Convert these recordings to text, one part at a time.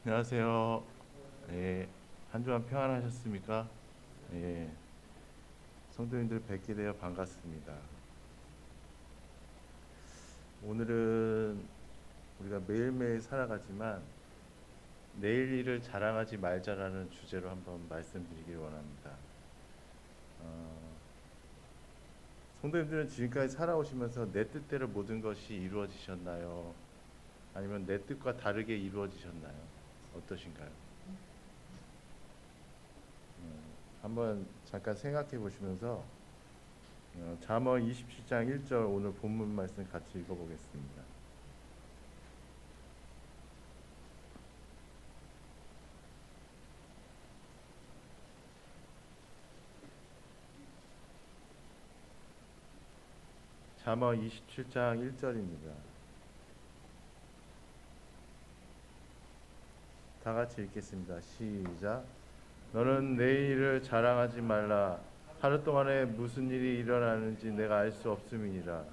안녕하세요. 예, 한 주간 평안하셨습니까? 예, 성도님들 뵙게 되어 반갑습니다. 오늘은 우리가 매일매일 살아가지만 내일 일을 자랑하지 말자라는 주제로 한번 말씀드리길 원합니다. 어, 성도님들은 지금까지 살아오시면서 내 뜻대로 모든 것이 이루어지셨나요? 아니면 내 뜻과 다르게 이루어지셨나요? 어떠신가요? 한번 잠깐 생각해 보시면서 잠언 27장 1절 오늘 본문 말씀 같이 읽어보겠습니다. 잠언 27장 1절입니다. 다 같이 읽겠습니다. 시작. 너는 내일을 자랑하지 말라. 하루 동안에 무슨 일이 일어나는지 내가 알 수 없음이니라.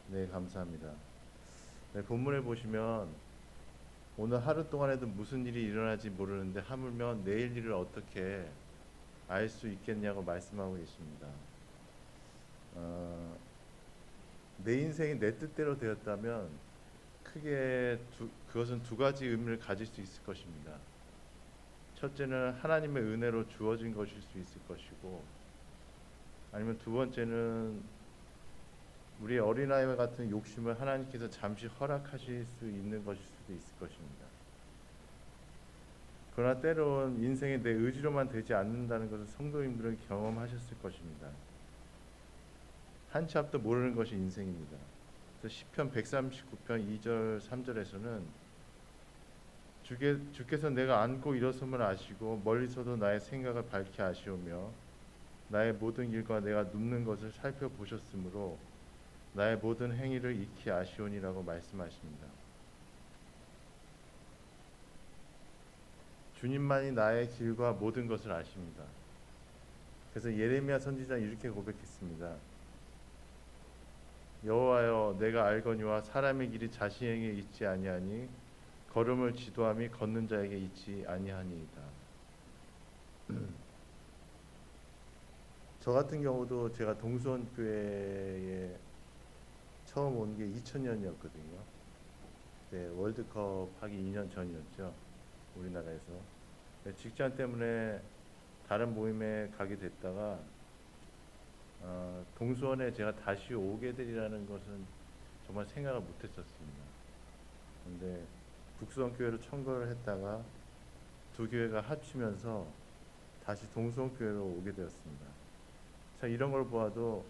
네, 감사합니다. 네, 본문에 보시면 오늘 하루 동안에도 무슨 일이 일어날지 모르는데 하물며 내일 일을 어떻게 알 수 있겠냐고 말씀하고 계십니다. 어, 내 인생이 내 뜻대로 되었다면 크게 그것은 두 가지 의미를 가질 수 있을 것입니다. 첫째는 하나님의 은혜로 주어진 것일 수 있을 것이고, 아니면 두 번째는 우리의 어린아이와 같은 욕심을 하나님께서 잠시 허락하실 수 있는 것일 수도 있을 것입니다. 그러나 때론 인생이 내 의지로만 되지 않는다는 것을 성도님들은 경험하셨을 것입니다. 한치 앞도 모르는 것이 인생입니다. 그래서 시편 139편 2절 3절에서는 주께서 내가 앉고 일어섬을 아시고 멀리서도 나의 생각을 밝히 아시오며 나의 모든 길과 내가 눕는 것을 살펴보셨으므로 나의 모든 행위를 익히 아시오니라고 말씀하십니다. 주님만이 나의 길과 모든 것을 아십니다. 그래서 예레미야 선지자는 이렇게 고백했습니다. 여호와여, 내가 알거니와 사람의 길이 자신에게 있지 아니하니 걸음을 지도함이 걷는 자에게 있지 아니하니이다. 저 같은 경우도 제가 동수원 교회에 처음 온 게 2000년이었거든요. 네, 월드컵 하기 2년 전이었죠. 우리나라에서. 네, 직장 때문에 다른 모임에 가게 됐다가 동수원에 제가 다시 오게 되리라는 것은 정말 생각을 못했었습니다. 근데 북수원 교회로 청거를 했다가 두 교회가 합치면서 다시 동수원 교회로 오게 되었습니다. 자, 이런 걸 보아도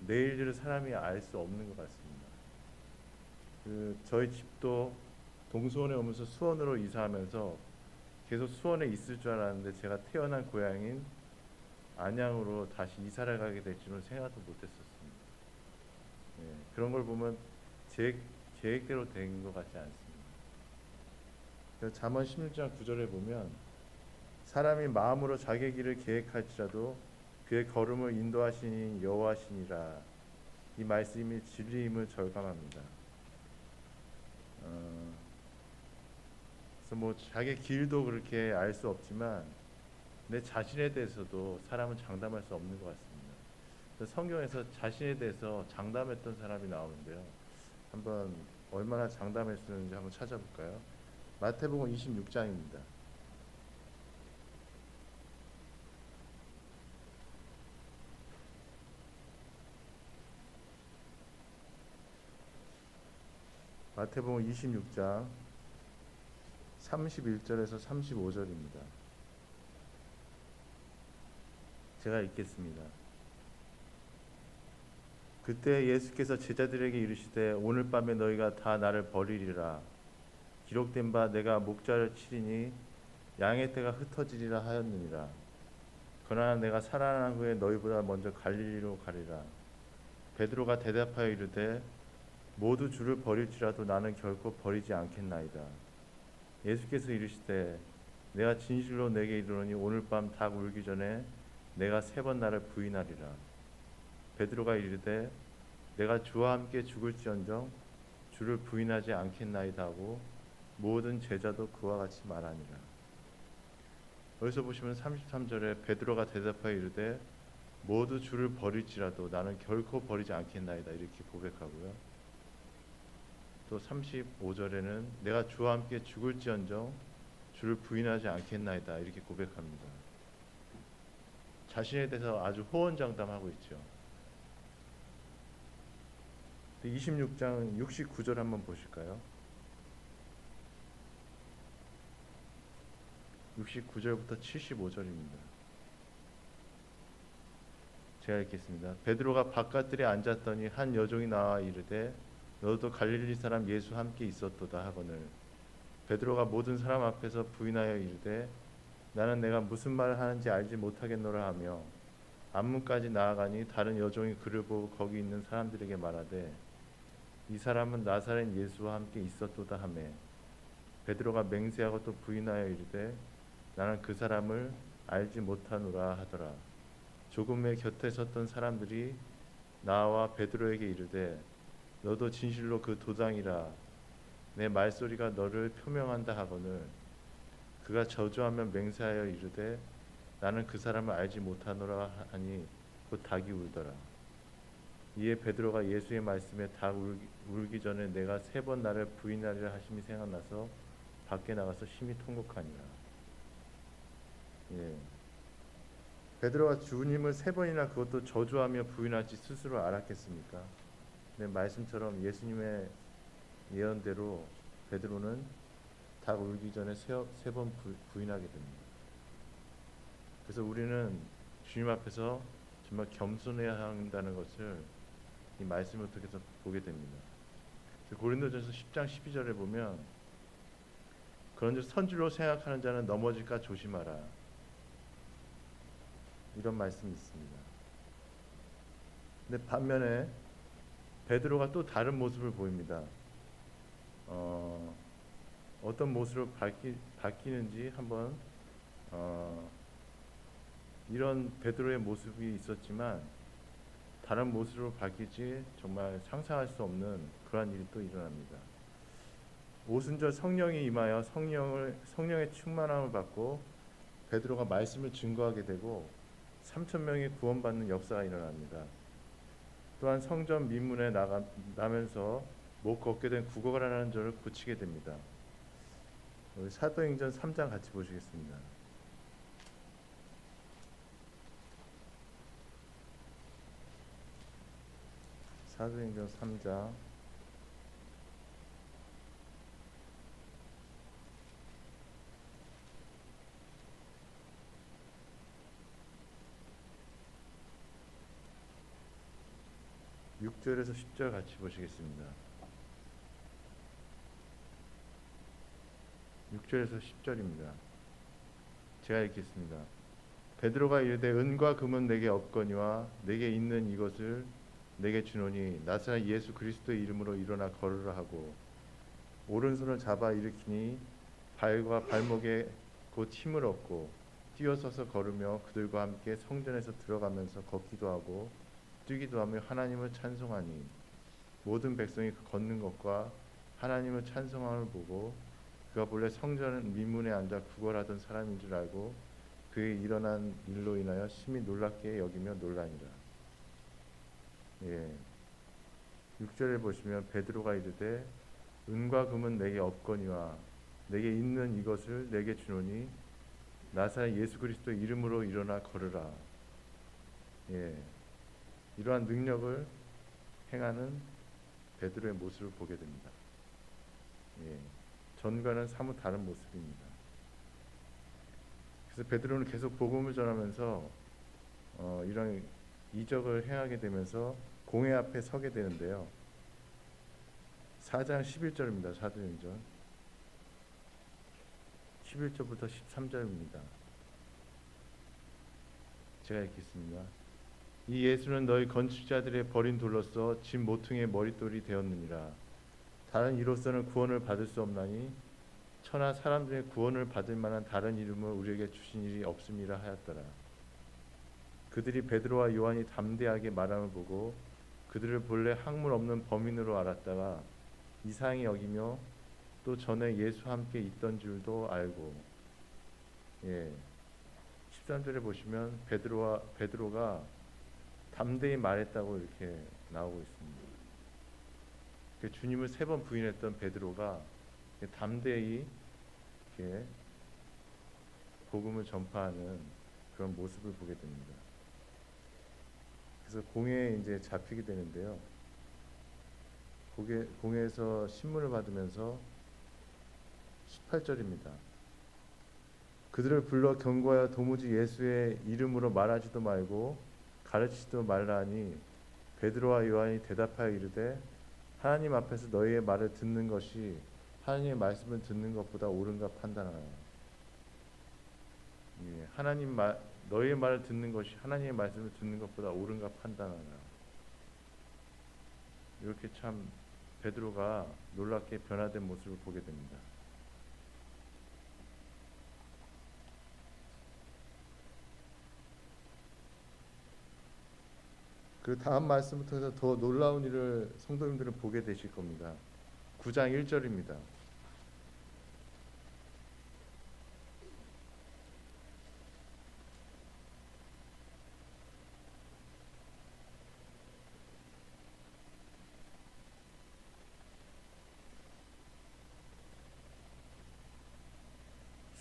내일 일을 사람이 알 수 없는 것 같습니다. 저희 집도 동수원에 오면서 수원으로 이사하면서 계속 수원에 있을 줄 알았는데 제가 태어난 고향인 안양으로 다시 이사를 가게 될 줄은 생각도 못했었습니다. 예, 그런 걸 보면 제 계획대로 된 것 같지 않습니다. 그래서 잠언 16장 9절에 보면 사람이 마음으로 자기 길을 계획할지라도 그의 걸음을 인도하시니 여호와시니라. 이 말씀이 진리임을 절감합니다. 그래서 뭐 자기 길도 그렇게 알 수 없지만 내 자신에 대해서도 사람은 장담할 수 없는 것 같습니다. 그래서 성경에서 자신에 대해서 장담했던 사람이 나오는데요. 한번 얼마나 장담했었는지 한번 찾아볼까요? 마태복음 26장입니다. 마태복음 26장 31절에서 35절입니다. 제가 읽겠습니다. 그때 예수께서 제자들에게 이르시되 오늘 밤에 너희가 다 나를 버리리라. 기록된 바 내가 목자를 치리니 양의 떼가 흩어지리라 하였느니라. 그러나 내가 살아난 후에 너희보다 먼저 갈릴리로 가리라. 베드로가 대답하여 이르되 모두 주를 버릴지라도 나는 결코 버리지 않겠나이다. 예수께서 이르시되 내가 진실로 내게 이르노니 오늘 밤 닭 울기 전에 내가 세 번 나를 부인하리라. 베드로가 이르되 내가 주와 함께 죽을지언정 주를 부인하지 않겠나이다 하고 모든 제자도 그와 같이 말하니라. 여기서 보시면 33절에 베드로가 대답하여 이르되 모두 주를 버릴지라도 나는 결코 버리지 않겠나이다 이렇게 고백하고요. 또 35절에는 내가 주와 함께 죽을지언정 주를 부인하지 않겠나이다 이렇게 고백합니다. 자신에 대해서 아주 호언장담하고 있죠. 26장 69절 한번 보실까요? 69절부터 75절입니다. 제가 읽겠습니다. 베드로가 바깥들에 앉았더니 한 여종이 나와 이르되 너도 갈릴리 사람 예수 함께 있었도다 하거늘 베드로가 모든 사람 앞에서 부인하여 이르되 나는 내가 무슨 말을 하는지 알지 못하겠노라 하며 앞문까지 나아가니 다른 여종이 그를 보고 거기 있는 사람들에게 말하되 이 사람은 나사렛 예수와 함께 있었도다 하매 베드로가 맹세하고 또 부인하여 이르되 나는 그 사람을 알지 못하노라 하더라. 조금의 곁에 섰던 사람들이 나와 베드로에게 이르되 너도 진실로 그 도당이라 내 말소리가 너를 표명한다 하거늘 그가 저주하며 맹세하여 이르되 나는 그 사람을 알지 못하노라 하니 곧 닭이 울더라. 이에 베드로가 예수의 말씀에 닭 울기 전에 내가 3번 나를 부인하리라 하심이 생각나서 밖에 나가서 심히 통곡하니라. 예. 베드로가 주님을 3번이나 그것도 저주하며 부인할지 스스로 알았겠습니까? 네, 말씀처럼 예수님의 예언대로 베드로는 닭 울기 전에 3번 부인하게 됩니다. 그래서 우리는 주님 앞에서 정말 겸손해야 한다는 것을 이 말씀을 통해서 보게 됩니다. 고린도전서 10장 12절에 보면 그런즉 선질로 생각하는 자는 넘어질까 조심하라 이런 말씀이 있습니다. 근데 반면에 베드로가 또 다른 모습을 보입니다. 어떤 모습으로 바뀌는지 한번 이런 베드로의 모습이 있었지만 다른 모습으로 바뀌지 정말 상상할 수 없는 그러한 일이 또 일어납니다. 오순절 성령이 임하여 성령의 충만함을 받고 베드로가 말씀을 증거하게 되고 3,000명이 구원받는 역사가 일어납니다. 또한 성전 민문에 나면서 못 걷게 된 구걸하는 자를 고치게 됩니다. 사도행전 3장 같이 보시겠습니다. 사도행전 3장 6절에서 10절 같이 보시겠습니다. 6절에서 10절입니다. 제가 읽겠습니다. 베드로가 이르되 은과 금은 내게 없거니와 내게 있는 이것을 내게 주노니 나사렛 예수 그리스도의 이름으로 일어나 걸으라 하고 오른손을 잡아 일으키니 발과 발목에 곧 힘을 얻고 뛰어서서 걸으며 그들과 함께 성전에서 들어가면서 걷기도 하고 뛰기도 하며 하나님을 찬송하니 모든 백성이 그 걷는 것과 하나님을 찬송함을 보고 그가 본래 성전 민문에 앉아 구걸하던 사람인 줄 알고 그의 일어난 일로 인하여 심히 놀랍게 여기며 놀라니라. 예. 6절에 보시면 베드로가 이르되 은과 금은 내게 없거니와 내게 있는 이것을 내게 주노니 나사렛 예수 그리스도의 이름으로 일어나 걸으라. 예. 이러한 능력을 행하는 베드로의 모습을 보게 됩니다. 예. 전과는 사뭇 다른 모습입니다. 그래서 베드로는 계속 복음을 전하면서 이런 이적을 행하게 되면서 공회 앞에 서게 되는데요. 4장 11절입니다. 사도행전 11절부터 13절입니다. 제가 읽겠습니다. 이 예수는 너희 건축자들의 버린 돌로서 집 모퉁이의 머릿돌이 되었느니라. 다른 이로서는 구원을 받을 수 없나니 천하 사람들의 구원을 받을 만한 다른 이름을 우리에게 주신 일이 없음이라 하였더라. 그들이 베드로와 요한이 담대하게 말함을 보고 그들을 본래 학문 없는 범인으로 알았다가 이상히 여기며 또 전에 예수와 함께 있던 줄도 알고. 예. 13절에 보시면 베드로가 담대히 말했다고 이렇게 나오고 있습니다. 주님을 3번 부인했던 베드로가 담대히 이렇게 복음을 전파하는 그런 모습을 보게 됩니다. 그래서 공회에 이제 잡히게 되는데요. 공회에서 신문을 받으면서 18절입니다. 그들을 불러 경고하여 도무지 예수의 이름으로 말하지도 말고 가르치지도 말라 하니 베드로와 요한이 대답하여 이르되 하나님 앞에서 너희의 말을 듣는 것이 하나님의 말씀을 듣는 것보다 옳은가 판단하라. 예, 너희의 말을 듣는 것이 하나님의 말씀을 듣는 것보다 옳은가 판단하라. 이렇게 참 베드로가 놀랍게 변화된 모습을 보게 됩니다. 그 다음 말씀부터 더 놀라운 일을 성도님들은 보게 되실 겁니다. 9장 1절입니다.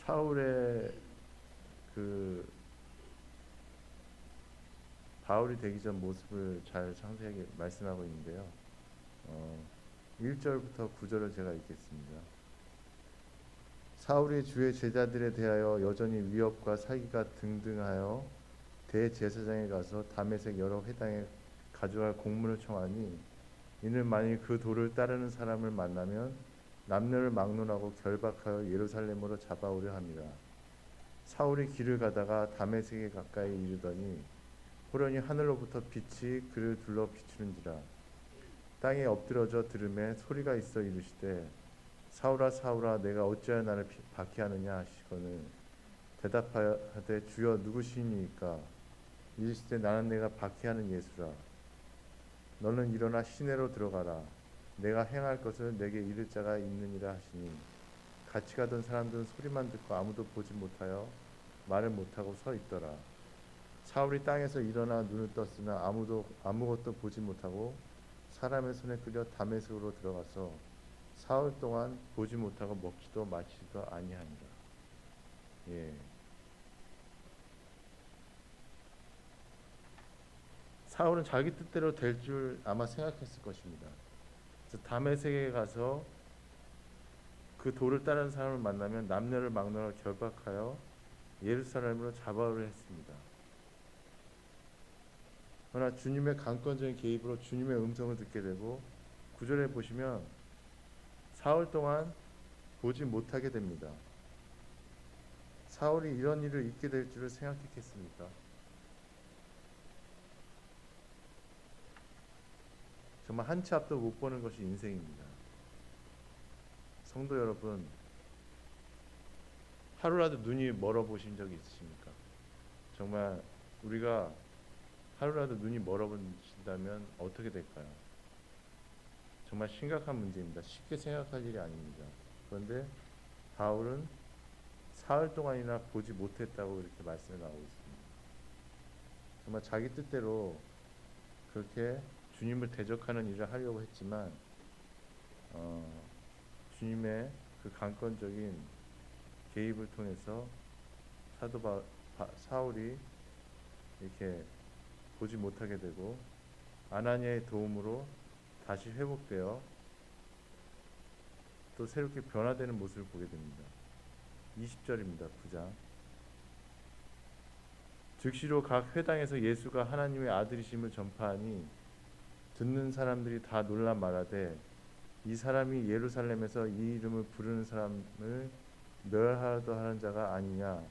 사울의 그 바울이 되기 전 모습을 잘 상세하게 말씀하고 있는데요. 1절부터 9절을 제가 읽겠습니다. 사울이 주의 제자들에 대하여 여전히 위협과 사기가 등등하여 대제사장에 가서 다메섹 여러 회당에 가져갈 공문을 청하니 이는 만일 그 도를 따르는 사람을 만나면 남녀를 막론하고 결박하여 예루살렘으로 잡아오려 합니다. 사울이 길을 가다가 다메섹에 가까이 이르더니 호련히 하늘로부터 빛이 그를 둘러 비추는지라. 땅에 엎드러져 들음에 소리가 있어 이르시되 사울아 사울아 내가 어찌하여 나를 박해하느냐 하시거늘 대답하되 주여 누구시니까 이르시되 나는 내가 박해하는 예수라. 너는 일어나 시내로 들어가라. 내가 행할 것을 내게 이를 자가 있느니라 하시니 같이 가던 사람들은 소리만 듣고 아무도 보지 못하여 말을 못하고 서 있더라. 사울이 땅에서 일어나 눈을 떴으나 아무것도 보지 못하고 사람의 손에 끌려 다메섹으로 들어가서 사흘 동안 보지 못하고 먹지도 마시지도 아니하니라. 예. 사울은 자기 뜻대로 될 줄 아마 생각했을 것입니다. 그래서 다메섹에 가서 그 도를 따르는 사람을 만나면 남녀를 막론하고 결박하여 예루살렘으로 잡아오려 했습니다. 그러나 주님의 강권적인 개입으로 주님의 음성을 듣게 되고 9절에 보시면 사흘 동안 보지 못하게 됩니다. 사울이 이런 일을 잊게 될 줄을 생각했겠습니까? 정말 한 치 앞도 못 보는 것이 인생입니다. 성도 여러분, 하루라도 눈이 멀어 보신 적이 있으십니까? 정말 우리가 하루라도 눈이 멀어 보신다면 어떻게 될까요? 정말 심각한 문제입니다. 쉽게 생각할 일이 아닙니다. 그런데 바울은 사흘 동안이나 보지 못했다고 이렇게 말씀이 나오고 있습니다. 정말 자기 뜻대로 그렇게 주님을 대적하는 일을 하려고 했지만 주님의 그 강권적인 개입을 통해서 사울이 이렇게 보지 못하게 되고 아나니아의 도움으로 다시 회복되어 또 새롭게 변화되는 모습을 보게 됩니다. 20절입니다. 9장. 즉시로 각 회당에서 예수가 하나님의 아들이심을 전파하니 듣는 사람들이 다 놀라 말하되 이 사람이 예루살렘에서 이 이름을 부르는 사람을 멸하려도 하는 자가 아니냐.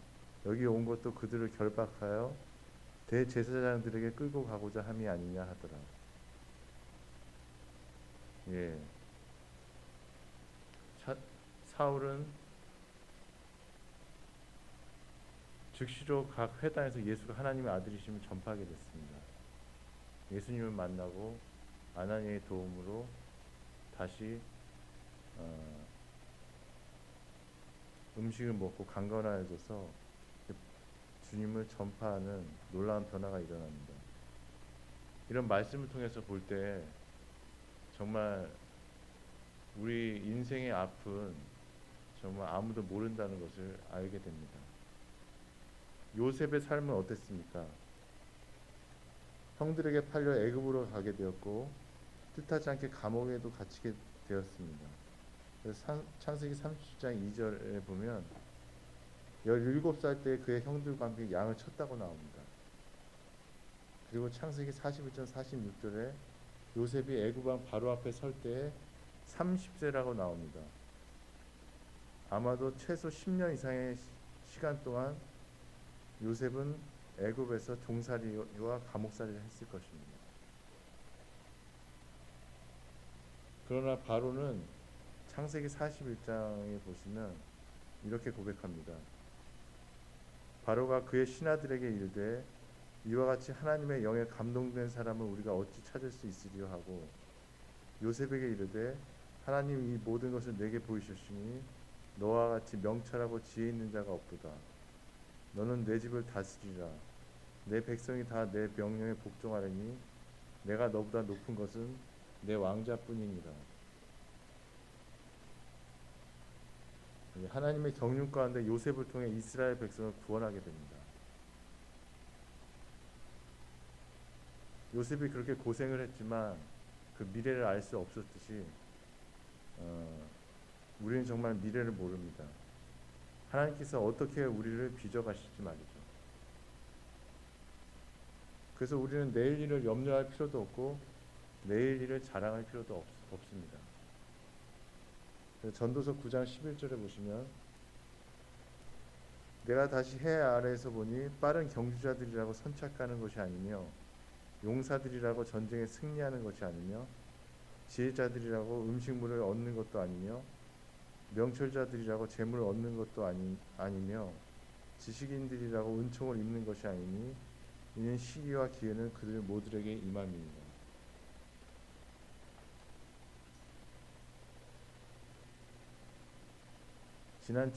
여기 온 것도 그들을 결박하여 대제사장들에게 끌고 가고자 함이 아니냐 하더라. 예. 사울은 즉시로 각 회당에서 예수가 하나님의 아들이심을 전파하게 됐습니다. 예수님을 만나고 아나니아의 도움으로 다시 어, 음식을 먹고 강건해져서 주님을 전파하는 놀라운 변화가 일어납니다. 이런 말씀을 통해서 볼 때 정말 우리 인생의 앞은 정말 아무도 모른다는 것을 알게 됩니다. 요셉의 삶은 어땠습니까? 형들에게 팔려 애굽으로 가게 되었고 뜻하지 않게 감옥에도 갇히게 되었습니다. 그래서 창세기 30장 2절에 보면 17살 때 그의 형들과 함께 양을 쳤다고 나옵니다. 그리고 창세기 41장 46절에 요셉이 애굽 왕 바로 앞에 설 때에 30세라고 나옵니다. 아마도 최소 10년 이상의 시간 동안 요셉은 애굽에서 종살이와 감옥살이를 했을 것입니다. 그러나 바로는 창세기 41장에 보시면 이렇게 고백합니다. 바로가 그의 신하들에게 이르되 이와 같이 하나님의 영에 감동된 사람을 우리가 어찌 찾을 수 있으리요 하고 요셉에게 이르되 하나님 이 모든 것을 내게 보이셨으니 너와 같이 명철하고 지혜 있는 자가 없도다. 너는 내 집을 다스리라. 내 백성이 다 내 명령에 복종하려니 내가 너보다 높은 것은 내 왕자뿐이니라. 하나님의 경륜 가운데 요셉을 통해 이스라엘 백성을 구원하게 됩니다. 요셉이 그렇게 고생을 했지만 그 미래를 알 수 없었듯이 우리는 정말 미래를 모릅니다. 하나님께서 어떻게 우리를 빚어가실지 말이죠. 그래서 우리는 내일 일을 염려할 필요도 없고 내일 일을 자랑할 필요도 없습니다. 전도서 9장 11절에 보시면 내가 다시 해 아래에서 보니 빠른 경주자들이라고 선착하는 것이 아니며 용사들이라고 전쟁에 승리하는 것이 아니며 지혜자들이라고 음식물을 얻는 것도 아니며 명철자들이라고 재물을 얻는 것도 아니며 지식인들이라고 은총을 입는 것이 아니니 이는 시기와 기회는 그들 모두에게 임함이니라. 지난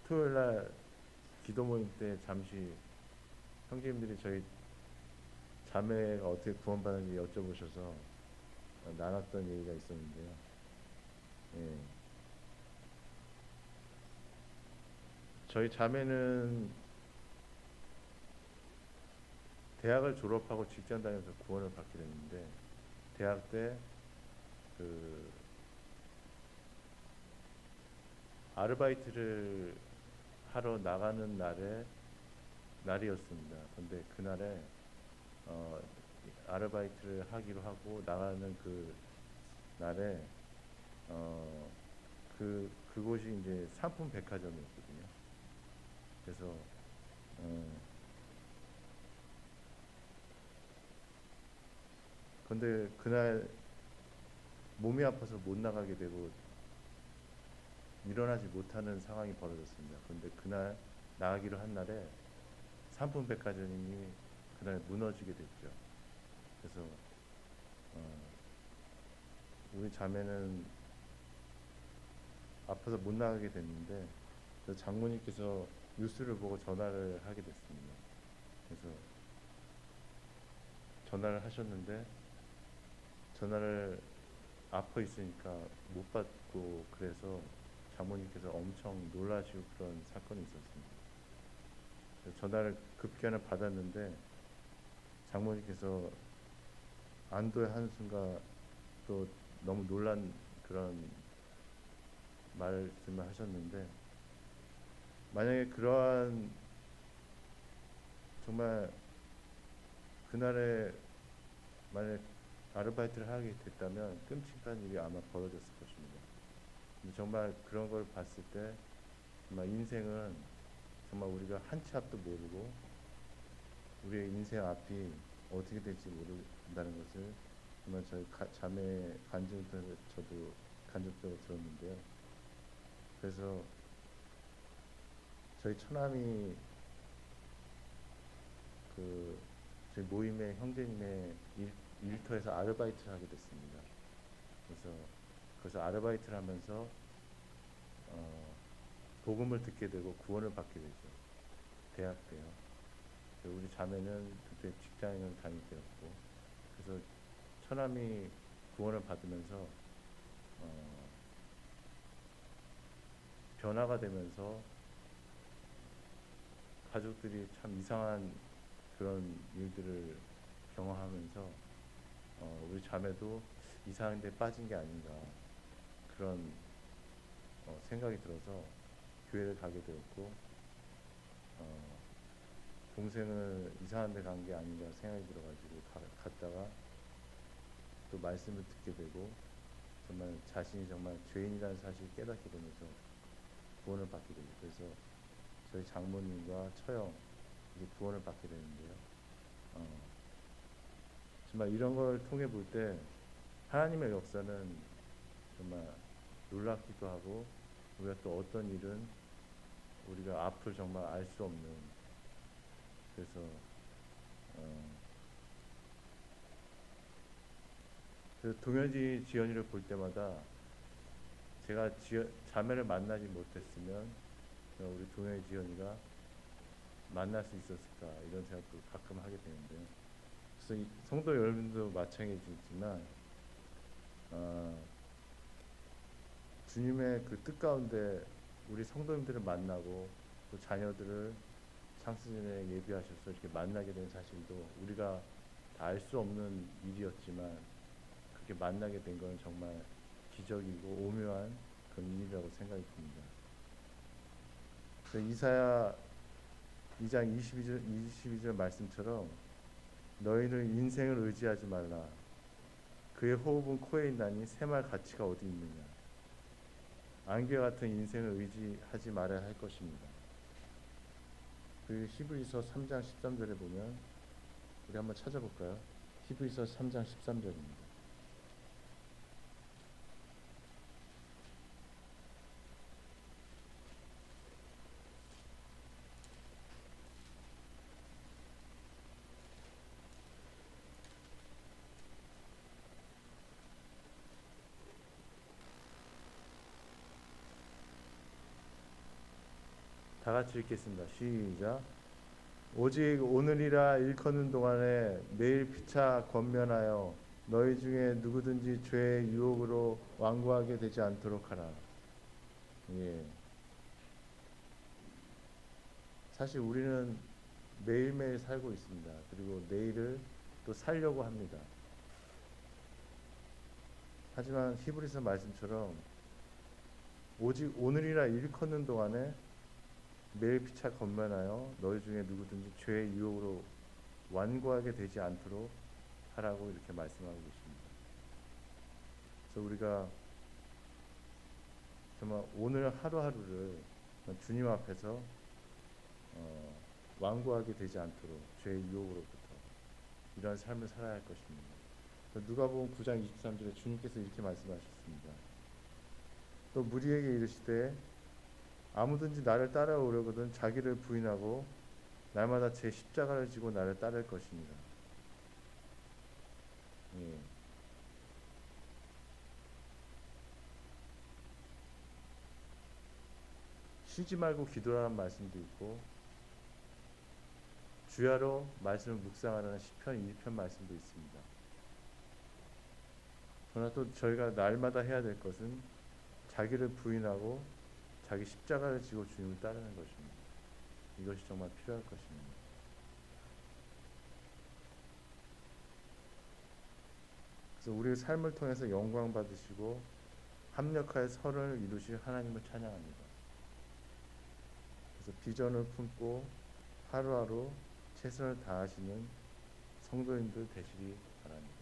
토요일날 기도 모임 때 잠시 형제님들이 저희 자매가 어떻게 구원받았는지 여쭤보셔서 나눴던 얘기가 있었는데요. 예. 저희 자매는 대학을 졸업하고 직장 다니면서 구원을 받게 됐는데 대학 때 그 아르바이트를 하러 나가는 날이었습니다. 근데 그날에 아르바이트를 하기로 하고 나가는 그 날에 그곳이 이제 상품 백화점이었거든요. 그래서 근데 그날 몸이 아파서 못 나가게 되고 일어나지 못하는 상황이 벌어졌습니다. 그런데 그날 나가기로 한 날에 상품 백화점이 그날 무너지게 됐죠. 그래서 우리 자매는 아파서 못 나가게 됐는데 장모님께서 뉴스를 보고 전화를 하게 됐습니다. 그래서 전화를 하셨는데 전화를 아파 있으니까 못 받고 그래서 장모님께서 엄청 놀라시고 그런 사건이 있었습니다. 전화를 급기야는 받았는데 장모님께서 안도의 한순간 또 너무 놀란 그런 말씀을 하셨는데 만약에 그러한 정말 그날에 만약 아르바이트를 하게 됐다면 끔찍한 일이 아마 벌어졌을 것입니다. 근데 정말 그런 걸 봤을 때 정말 인생은 정말 우리가 한 치 앞도 모르고 우리의 인생 앞이 어떻게 될지 모른다는 것을 정말 저희 자매 간증들 저도 간접적으로 들었는데요. 그래서 저희 처남이 저희 모임의 형제님의 일터에서 아르바이트를 하게 됐습니다. 그래서 거기서 아르바이트를 하면서 복음을 듣게 되고 구원을 받게 되죠. 대학 때요. 우리 자매는 그때 직장을 다닐 때였고, 그래서 처남이 구원을 받으면서 변화가 되면서 가족들이 참 이상한 그런 일들을 경험하면서 우리 자매도 이상한 데 빠진 게 아닌가 그런 생각이 들어서 교회를 가게 되었고, 동생을 이상한 데 간 게 아닌가 생각이 들어가지고 갔다가 또 말씀을 듣게 되고, 정말 자신이 정말 죄인이라는 사실을 깨닫게 되면서 구원을 받게 되고, 그래서 저희 장모님과 처형 이제 구원을 받게 되는데요. 정말 이런 걸 통해 볼 때 하나님의 역사는 정말 놀랍기도 하고, 우리가 또 어떤 일은 우리가 앞을 정말 알 수 없는, 그래서 그 동현지 지연이를 볼 때마다 제가 자매를 만나지 못했으면 우리 동현지 지연이가 만날 수 있었을까 이런 생각도 가끔 하게 되는데, 그래서 이 성도 여러분도 마찬가지지만 주님의 그 뜻 가운데 우리 성도님들을 만나고 또 자녀들을 창세전에 예비하셔서 이렇게 만나게 된 사실도 우리가 다 알 수 없는 일이었지만, 그렇게 만나게 된 건 정말 기적이고 오묘한 그런 일이라고 생각이 듭니다. 그래서 이사야 2장 22절 말씀처럼 너희는 인생을 의지하지 말라. 그의 호흡은 코에 있나니 새말 가치가 어디 있느냐. 안개 같은 인생을 의지하지 말아야 할 것입니다. 그 히브리서 3장 13절에 보면, 우리 한번 찾아볼까요? 히브리서 3장 13절입니다. 다 같이 읽겠습니다. 시작. 오직 오늘이라 일컫는 동안에 매일 피차 권면하여 너희 중에 누구든지 죄의 유혹으로 완고하게 되지 않도록 하라. 예. 사실 우리는 매일매일 살고 있습니다. 그리고 내일을 또 살려고 합니다. 하지만 히브리서 말씀처럼 오직 오늘이라 일컫는 동안에 매일 피차 권면하여 너희 중에 누구든지 죄의 유혹으로 완고하게 되지 않도록 하라고 이렇게 말씀하고 계십니다. 그래서 우리가 정말 오늘 하루하루를 주님 앞에서 완고하게 되지 않도록 죄의 유혹으로부터 이런 삶을 살아야 할 것입니다. 누가복음 9장 23절에 주님께서 이렇게 말씀하셨습니다. 또 무리에게 이르시되 아무든지 나를 따라오려거든 자기를 부인하고 날마다 제 십자가를 지고 나를 따를 것입니다. 예. 쉬지 말고 기도하라는 말씀도 있고, 주야로 말씀을 묵상하라는 시편 1편 말씀도 있습니다. 그러나 또 저희가 날마다 해야 될 것은 자기를 부인하고 자기 십자가를 지고 주님을 따르는 것입니다. 이것이 정말 필요할 것입니다. 그래서 우리의 삶을 통해서 영광 받으시고 합력하여 선을 이루실 하나님을 찬양합니다. 그래서 비전을 품고 하루하루 최선을 다하시는 성도님들 되시기 바랍니다.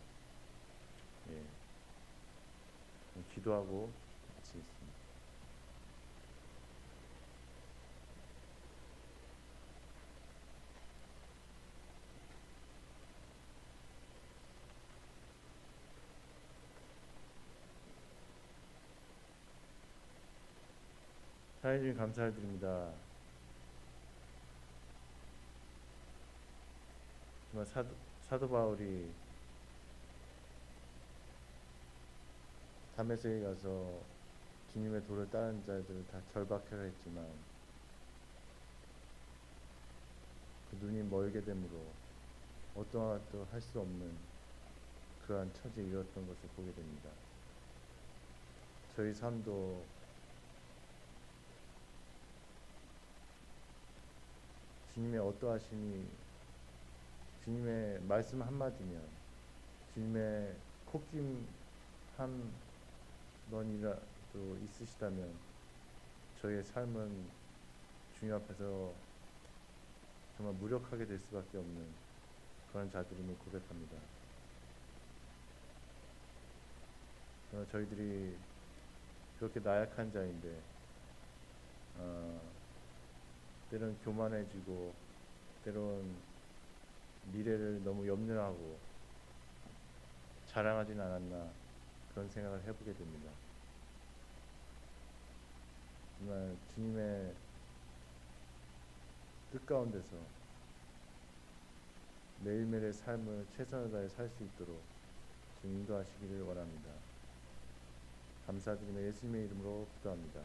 예. 기도하고 마치겠습니다. 하나님 감사를 드립니다. 정말 사도 바울이 다메섹에 가서 주님의 도를 따르는 자들을 다 절박하게 했지만 그 눈이 멀게 되므로 어떠한 할 수 없는 그러한 처지에 이르렀던 것을 보게 됩니다. 저희 삶도 주님의 어떠하심이 주님의 말씀 한마디면 주님의 콧김 한 번이라도 있으시다면 저희의 삶은 주님 앞에서 정말 무력하게 될 수밖에 없는 그런 자들임을 고백합니다. 저희들이 그렇게 나약한 자인데 때로는 교만해지고 때로는 미래를 너무 염려하고 자랑하진 않았나 그런 생각을 해보게 됩니다. 정말 주님의 뜻 가운데서 매일매일의 삶을 최선을 다해 살 수 있도록 좀 인도하시기를 원합니다. 감사드리며 예수님의 이름으로 기도합니다.